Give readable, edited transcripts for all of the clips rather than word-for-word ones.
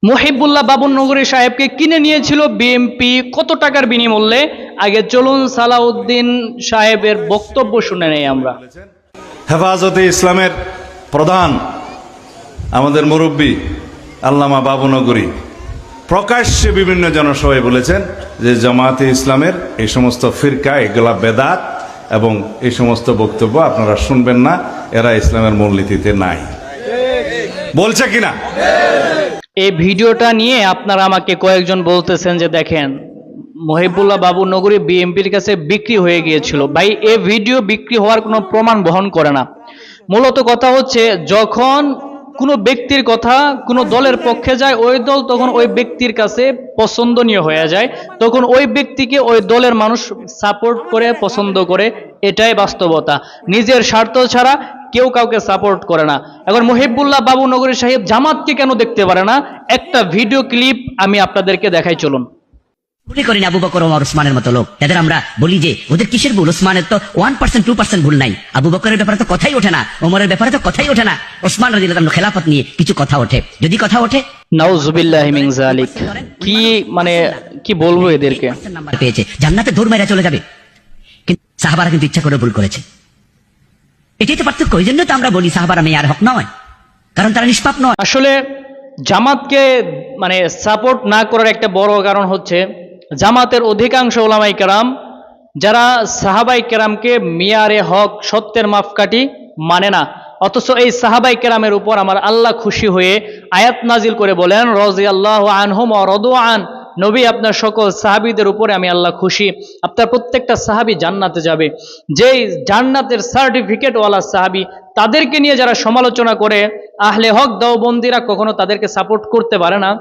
মুহিবুল্লাহ বাবুনগরী সাহেবকে কিনে নিয়েছিল বিএনপি কত টাকার বিনিময়ে? আগে চলুন সালাউদ্দিন সাহেবের বক্তব্য শুনে নেই আমরা। হেফাজতে ইসলামের প্রধান আমাদের মুরব্বী আল্লামা বাবুনগরী প্রকাশ্যে বিভিন্ন জনসভায় বলেছেন যে জামাতে ইসলামের এই সমস্ত ফিরকা এগুলা বেদাত এবং এই সমস্ত বক্তব্য আপনারা শুনবেন না, এরা ইসলামের মূলনীতিতে নাই। বলছে কিনা? এই ভিডিওটা নিয়ে আপনারা আমাকে কয়েকজন বলতেছেন যে দেখেন মুহিবুল্লাহ বাবুনগরী বিএনপির কাছে বিক্রি হয়ে গিয়েছিল। ভাই, এই ভিডিও বিক্রি হওয়ার কোনো প্রমাণ বহন করে না। মূলত কথা হচ্ছে, যখন কোনো ব্যক্তির কথা কোনো দলের পক্ষে যায়, ওই দল তখন ওই ব্যক্তির কাছে পছন্দনীয় হয়ে যায়, তখন ওই ব্যক্তিকে ওই দলের মানুষ সাপোর্ট করে, পছন্দ করে। এটাই বাস্তবতা। নিজের স্বার্থ ছাড়া কেউ কাউকে সাপোর্ট করে না। এখন মুহিবুল্লাহ বাবুনগরী সাহেব জামাতকে কেন দেখতে পারে না? একটা ভিডিও ক্লিপ আমি আপনাদেরকে দেখাই, চলুন। ভুলই করেন আবু বকর ওমর ওসমানের মতো লোক, যাদের আমরা বলি যে ওদের কিসের ভুল? ওসমানের তো 1% 2% ভুল নাই। আবু বকরের ব্যাপারে তো কথাই ওঠে না, ওমরের ব্যাপারে তো কথাই ওঠে না। ওসমান রাদিয়াল্লাহু আনহু খেলাফত নিয়ে কিছু কথা ওঠে, যদি কথা ওঠে নাউজুবিল্লাহি মিন যালিক। কি মানে কি বলবো এদেরকে? নাম্বার পেয়েছে, জান্নাতে দৌড় মেরে চলে যাবে। কিন্তু সাহাবারা কিন্তু ইচ্ছা করে ভুল করেছে। এটাই তো পার্থক্য। ওই জন্য তো আমরা বলি সাহাবারা মেয়ার হক নয়, কারণ তারা নিষ্পাপ নয়। আসলে জামাতকে মানে সাপোর্ট না করার একটা বড় কারণ হচ্ছে, জামাতের অধিকাংশ ওলামাই কেরাম যারা সাহাবাই কেরামকে মিয়ারে হক, সত্যের মাপকাঠি মানে না। অথচ এই সাহাবাই কেরামের উপর আমার আল্লাহ খুশি হয়ে আয়াত নাজিল করে বলেন, রাদিয়াল্লাহু আনহুম ওয়া রাদু আন, নবী আপনার সকল সাহাবীদের উপরে আমি আল্লাহ খুশি, আপনার প্রত্যেকটা সাহাবী জান্নাতে যাবে। যেই জান্নাতের সার্টিফিকেট ওয়ালা সাহাবী, তাদেরকে নিয়ে যারা সমালোচনা করে, আহলে হক দেওবন্দিরা কখনো তাদেরকে সাপোর্ট করতে পারে না।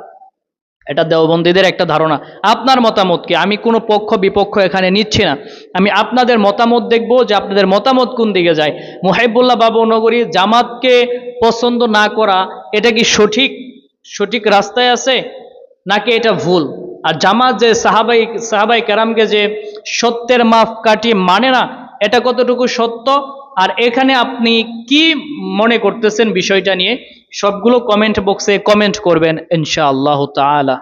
এটা দেওবন্দীদের একটা ধারণা। আপনার মতামতকে আমি কোনো পক্ষ বিপক্ষ এখানে নিচ্ছি না, আমি আপনাদের মতামত দেখব যে আপনাদের মতামত কোন দিকে যায়। মুহিবুল্লাহ বাবুনগরী জামাতকে পছন্দ না করা, এটা কি সঠিক রাস্তায় আছে নাকি এটা ভুল? আর জামাত যে সাহাবাই কেরামকে যে সত্যের মাপকাঠি মানে না, এটা কতটুকু সত্য? আর এখানে আপনি কি মনে করতেছেন বিষয়টা নিয়ে? সবগুলো কমেন্ট বক্সে কমেন্ট করবেন ইনশাআল্লাহ তাআলা।